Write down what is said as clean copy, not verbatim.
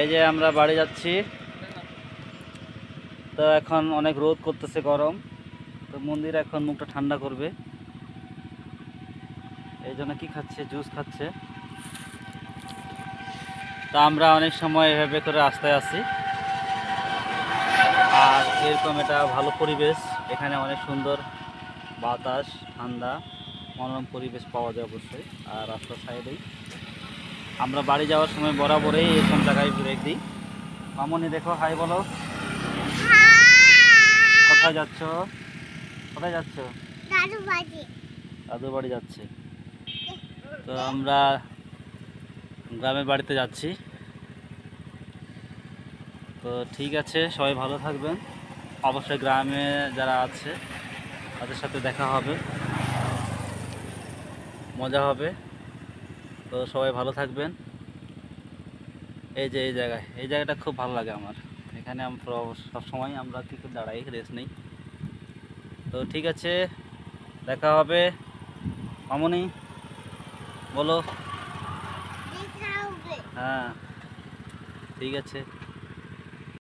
এই যে আমরা বাড়ি যাচ্ছি। তো এখন অনেক রোদ করতেছে, গরম। তো মন্দির এখন মুখটা ঠান্ডা করবে, এই জন্য কি খাচ্ছে, জুস খাচ্ছে। তা আমরা অনেক সময় এভাবে করে রাস্তায় আসি, আর এরকম এটা ভালো পরিবেশ। এখানে অনেক সুন্দর বাতাস, ঠান্ডা মনোরম পরিবেশ পাওয়া যায় অবশ্যই। আর রাস্তার সাইডেই আমরা বাড়ি যাওয়ার সময় বরাবরই এরকম জায়গায় ব্রেক দিই। মামনি দেখো, হাই বলো। কোথায় যাচ্ছ? কোথায় যাচ্ছ? দাদু বাড়ি যাচ্ছে। তো আমরা গ্রামের বাড়িতে যাচ্ছি। তো ঠিক আছে, সবাই ভালো থাকবেন। অবশ্যই গ্রামে যারা আছে তাদের সাথে দেখা হবে, মজা হবে। তো সবাই ভালো থাকবেন। এই যে এই জায়গাটা খুব ভালো লাগে আমার। এখানে আমরা সবসময় আমরা কিছু দাঁড়াই, রেস্ট নেই। তো ঠিক আছে, দেখা হবে। মামনি বলো। হ্যাঁ, ঠিক আছে।